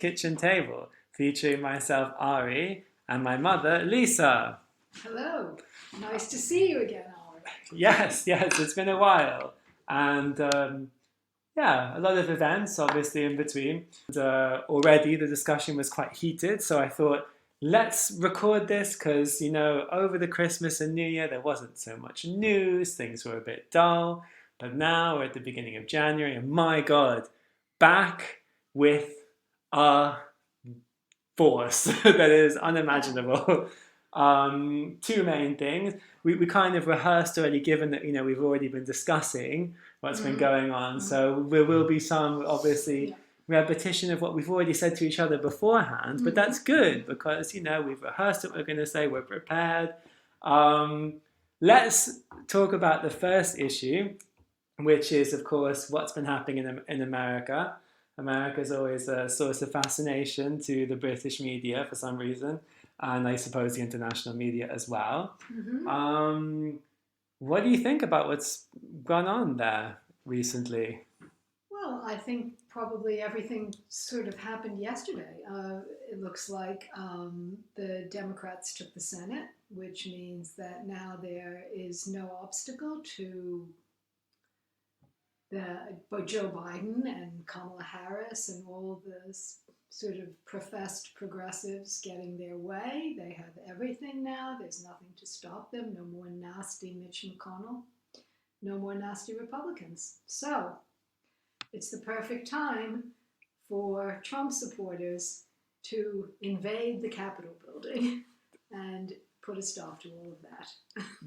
kitchen table, featuring myself, Ari, and my mother, Lisa. Hello. Nice to see you again, Howard. Yes, it's been a while. And yeah, a lot of events obviously in between. And, already the discussion was quite heated, so I thought, let's record this because, over the Christmas and New Year, there wasn't so much news, things were a bit dull. But now we're at the beginning of January, and my God, back with a force that is unimaginable. Two main things. We kind of rehearsed already, given that we've already been discussing what's been going on. So there will be some obviously repetition of what we've already said to each other beforehand. But that's good because we've rehearsed what we're going to say. We're prepared. Let's talk about the first issue, which is of course what's been happening in America. America is always a source of fascination to the British media for some reason, and I suppose the international media as well. What do you think about what's gone on there recently? Well, I think probably everything sort of happened yesterday. It looks like the Democrats took the Senate, which means that now there is no obstacle to but Joe Biden and Kamala Harris and all the sort of professed progressives getting their way. They have everything now. There's nothing to stop them. No more nasty Mitch McConnell. No more nasty Republicans. So it's the perfect time for Trump supporters to invade the Capitol building and put a stop to all of that.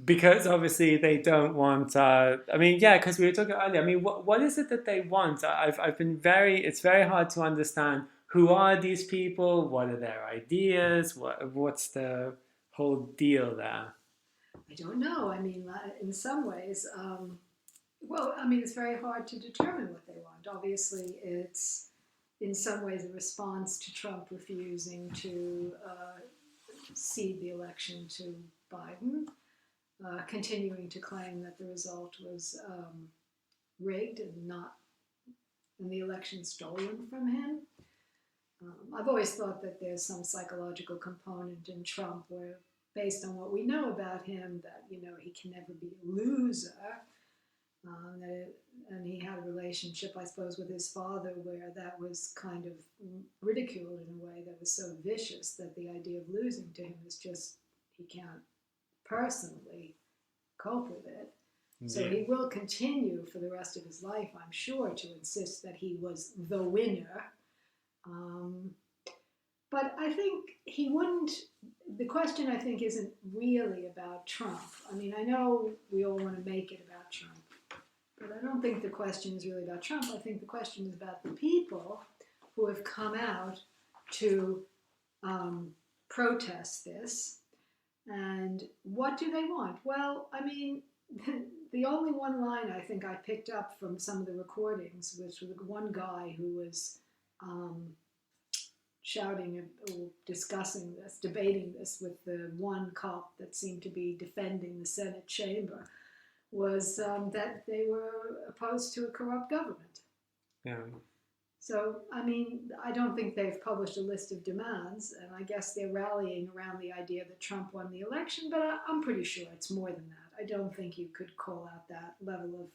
Because obviously they don't want. Because we were talking earlier. I mean, what is it that they want? I've been it's very hard to understand who are these people. What are their ideas? What's the whole deal there? I don't know. I mean, in some ways, it's very hard to determine what they want. Obviously, it's in some ways a response to Trump refusing to cede the election to Biden, continuing to claim that the result was rigged and the election stolen from him. I've always thought that there's some psychological component in Trump where, based on what we know about him, that he can never be a loser. And he had a relationship, I suppose, with his father where that was kind of ridiculed in a way that was so vicious that the idea of losing to him is just, he can't personally cope with it. So he will continue for the rest of his life, I'm sure, to insist that he was the winner. But I think he wouldn't, the question I think isn't really about Trump. I mean, I know we all want to make it about Trump, but I don't think the question is really about Trump. I think the question is about the people who have come out to protest this. And what do they want? Well, I mean, the only one line I think I picked up from some of the recordings was with one guy who was shouting or discussing this, debating this with the one cop that seemed to be defending the Senate chamber, was that they were opposed to a corrupt government. Yeah. So, I mean, I don't think they've published a list of demands, and I guess they're rallying around the idea that Trump won the election, but I'm pretty sure it's more than that. I don't think you could call out that level of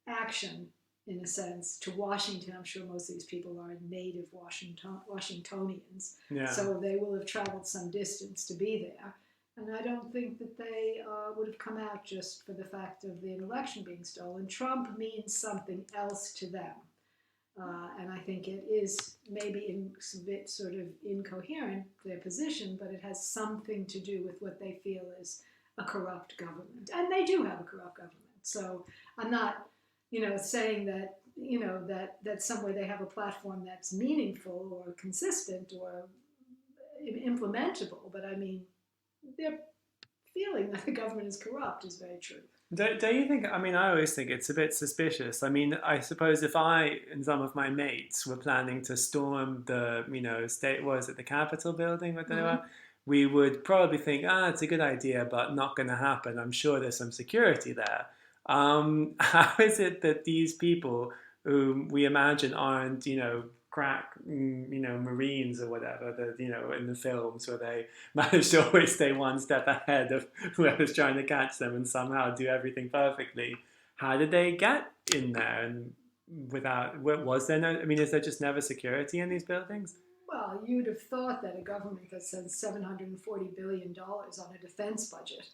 action, in a sense, to Washington. I'm sure most of these people are native Washingtonians, so they will have traveled some distance to be there. And I don't think that they would have come out just for the fact of the election being stolen. Trump means something else to them. And I think it is maybe a bit sort of incoherent, their position, but it has something to do with what they feel is a corrupt government. And they do have a corrupt government. So I'm not, saying that, that some way they have a platform that's meaningful or consistent or implementable. But I mean, their feeling that the government is corrupt is very true. Don't you think, I always think it's a bit suspicious. I mean, I suppose if I and some of my mates were planning to storm the, the Capitol building, we would probably think, it's a good idea, but not going to happen. I'm sure there's some security there. How is it that these people whom we imagine aren't, crack, Marines or whatever, in the films where they manage to always stay one step ahead of whoever's trying to catch them and somehow do everything perfectly. How did they get in there? And was there no, is there just never security in these buildings? Well, you'd have thought that a government that spends $740 billion on a defense budget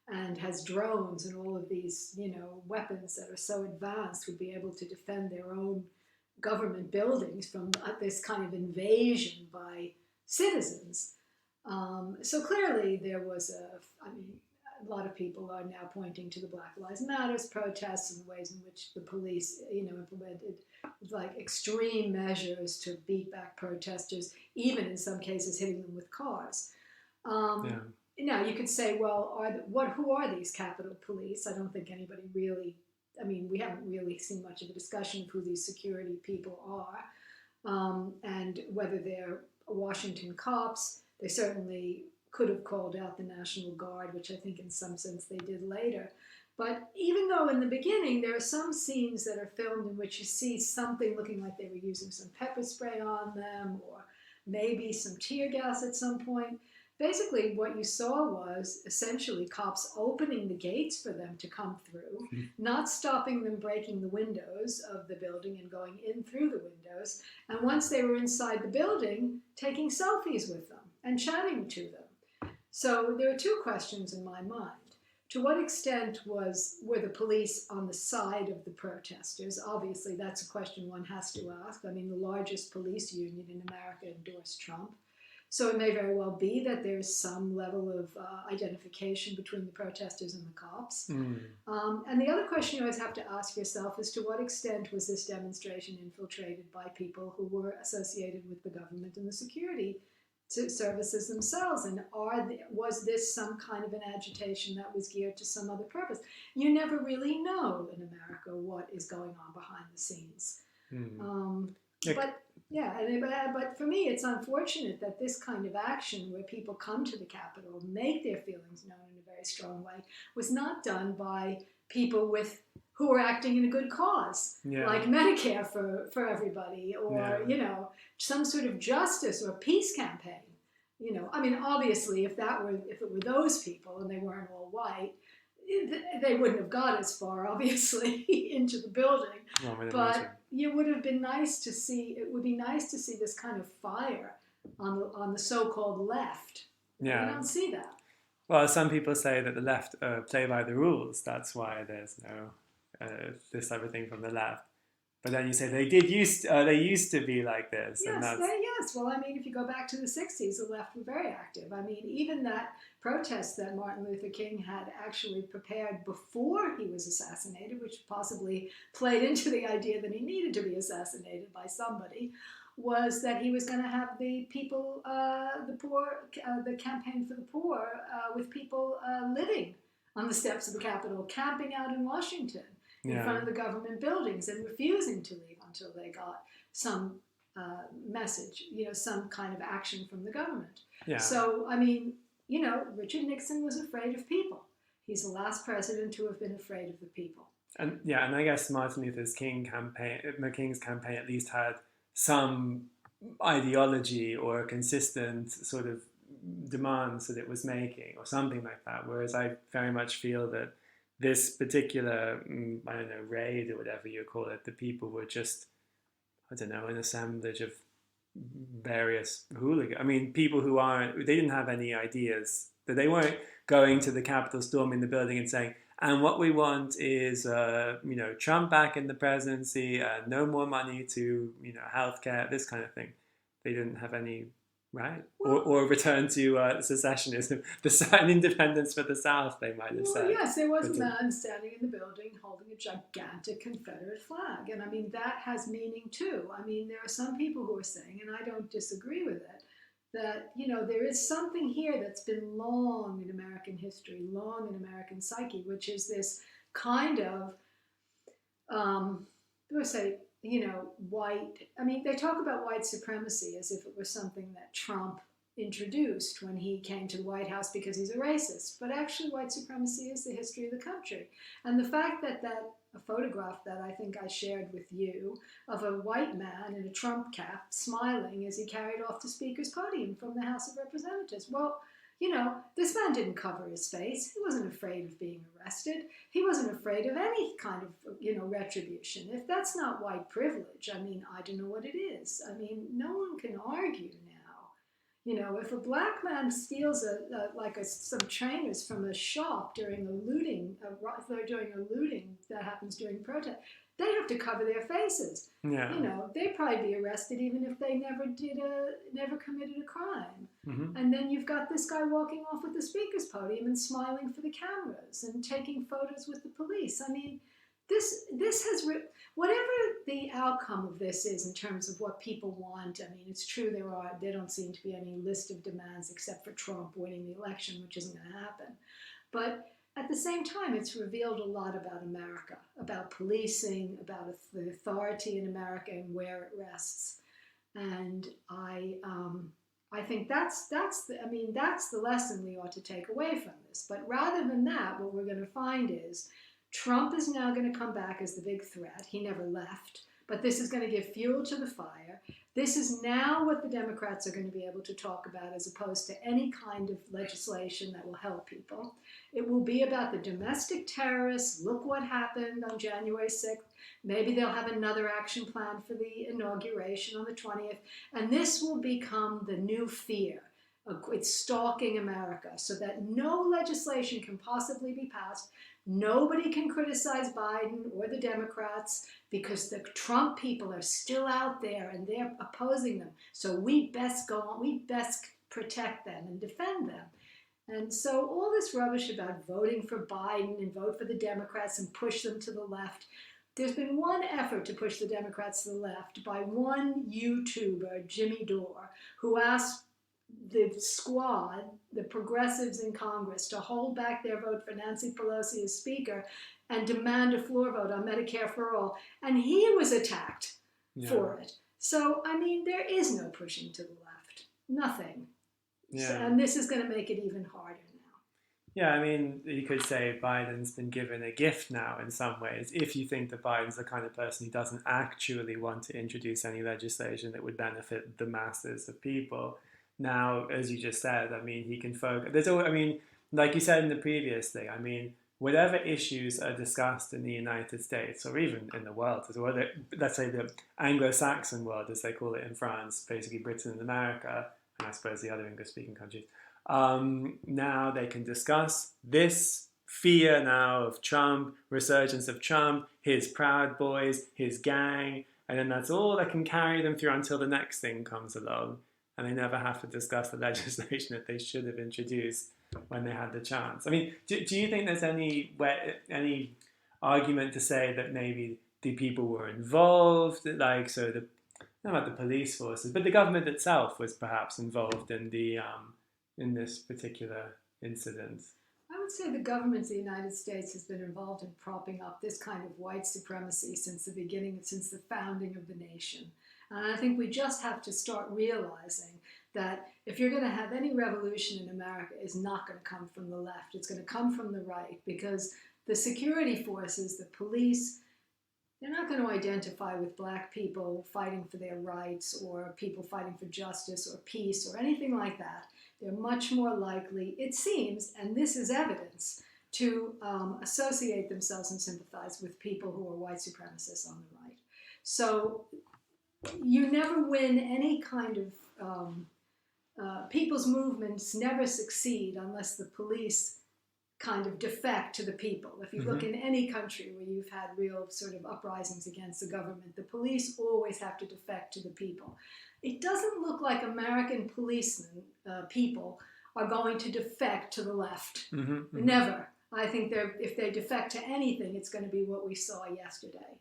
and has drones and all of these, weapons that are so advanced would be able to defend their own government buildings from this kind of invasion by citizens. So clearly there was a lot of people are now pointing to the Black Lives Matters protests and the ways in which the police, implemented like extreme measures to beat back protesters, even in some cases hitting them with cars. Now you could say, well, who are these Capitol Police? I don't think anybody really. We haven't really seen much of a discussion of who these security people are, and whether they're Washington cops. They certainly could have called out the National Guard, which I think in some sense they did later. But even though in the beginning there are some scenes that are filmed in which you see something looking like they were using some pepper spray on them, or maybe some tear gas at some point, basically what you saw was essentially cops opening the gates for them to come through, not stopping them breaking the windows of the building and going in through the windows, and once they were inside the building, taking selfies with them and chatting to them. So there are two questions in my mind. To what extent were the police on the side of the protesters? Obviously, that's a question one has to ask. The largest police union in America endorsed Trump. So it may very well be that there's some level of identification between the protesters and the cops. And the other question you always have to ask yourself is, to what extent was this demonstration infiltrated by people who were associated with the government and the security services themselves? And was this some kind of an agitation that was geared to some other purpose? You never really know in America what is going on behind the scenes. But for me, it's unfortunate that this kind of action, where people come to the Capitol, make their feelings known in a very strong way, was not done by people who are acting in a good cause, like Medicare for everybody, or some sort of justice or peace campaign. Obviously, if it were those people and they weren't all white, they wouldn't have got as far, obviously, into the building. But it would have been nice to see. It would be nice to see this kind of fire on the so-called left. Yeah, I don't see that. Well, some people say that the left play by the rules. That's why there's no this type of thing from the left. But then you say they used to be like this. Yes. Well, if you go back to the 60s, the left were very active. Even that protest that Martin Luther King had actually prepared before he was assassinated, which possibly played into the idea that he needed to be assassinated by somebody, was that he was going to have the people, the poor, the campaign for the poor, with people living on the steps of the Capitol, camping out in Washington in front of the government buildings and refusing to leave until they got some message, some kind of action from the government. Yeah. So, Richard Nixon was afraid of people. He's the last president to have been afraid of the people. And I guess Martin Luther King's campaign at least had some ideology or a consistent sort of demands that it was making or something like that. Whereas I very much feel that this particular, raid or whatever you call it, the people were just, an assemblage of various hooligans. People who they didn't have any ideas, that they weren't going to the Capitol, storming the building and saying, and what we want is, Trump back in the presidency, no more money to, healthcare, this kind of thing. They didn't have any, right? Well, or return to secessionism, an independence for the South, they might have said. Yes, there was a man standing in the building holding a gigantic Confederate flag. And that has meaning too. There are some people who are saying, and I don't disagree with it, that, there is something here that's been long in American history, long in American psyche, which is this kind of, white, they talk about white supremacy as if it was something that Trump introduced when he came to the White House because he's a racist. But actually, white supremacy is the history of the country. And the fact that a photograph that I think I shared with you of a white man in a Trump cap smiling as he carried off the Speaker's podium from the House of Representatives. Well, this man didn't cover his face. He wasn't afraid of being arrested. He wasn't afraid of any kind of, retribution. If that's not white privilege, I don't know what it is. No one can argue now. If a black man steals some trainers from a shop during a looting that happens during protest, they have to cover their faces. Yeah. They'd probably be arrested even if they never committed a crime. Mm-hmm. And then you've got this guy walking off with the Speaker's podium and smiling for the cameras and taking photos with the police. This has whatever the outcome of this is in terms of what people want. It's true there don't seem to be any list of demands except for Trump winning the election, which isn't going to happen. But at the same time, it's revealed a lot about America, about policing, about the authority in America and where it rests. And I think that's the lesson we ought to take away from this. But rather than that, what we're going to find is Trump is now going to come back as the big threat. He never left. But this is going to give fuel to the fire. This is now what the Democrats are going to be able to talk about as opposed to any kind of legislation that will help people. It will be about the domestic terrorists. Look what happened on January 6th. Maybe they'll have another action plan for the inauguration on the 20th. And this will become the new fear. It's stalking America so that no legislation can possibly be passed. Nobody can criticize Biden or the Democrats because the Trump people are still out there and they're opposing them. So we best protect them and defend them. And so all this rubbish about voting for Biden and vote for the Democrats and push them to the left, there's been one effort to push the Democrats to the left by one YouTuber, Jimmy Dore, who asked the squad, the progressives in Congress, to hold back their vote for Nancy Pelosi as Speaker and demand a floor vote on Medicare for all. And he was attacked for it. So, there is no pushing to the left. Nothing. Yeah. So, and this is going to make it even harder now. Yeah, you could say Biden's been given a gift now in some ways, if you think that Biden's the kind of person who doesn't actually want to introduce any legislation that would benefit the masses of people. Now, as you just said, he can focus. Like you said in the previous thing, whatever issues are discussed in the United States or even in the world as well, let's say the Anglo-Saxon world, as they call it in France, basically Britain and America, and I suppose the other English-speaking countries, now they can discuss this fear now of Trump, resurgence of Trump, his Proud Boys, his gang, and then that's all that can carry them through until the next thing comes along. And they never have to discuss the legislation that they should have introduced when they had the chance. Do you think there's any argument to say that maybe the people were involved, not about the police forces, but the government itself was perhaps involved in in this particular incident? I would say the government of the United States has been involved in propping up this kind of white supremacy since the beginning, since the founding of the nation. And I think we just have to start realizing that if you're going to have any revolution in America, it's not going to come from the left. It's going to come from the right, because the security forces, the police, they're not going to identify with black people fighting for their rights or people fighting for justice or peace or anything like that. They're much more likely, it seems, and this is evidence, to associate themselves and sympathize with people who are white supremacists on the right. So you never win any kind of, people's movements never succeed unless the police kind of defect to the people. If you look in any country where you've had real sort of uprisings against the government, the police always have to defect to the people. It doesn't look like American policemen, people, are going to defect to the left. Never. I think if they defect to anything, it's going to be what we saw yesterday.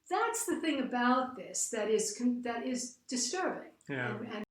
That's the thing about this that is disturbing. Yeah. And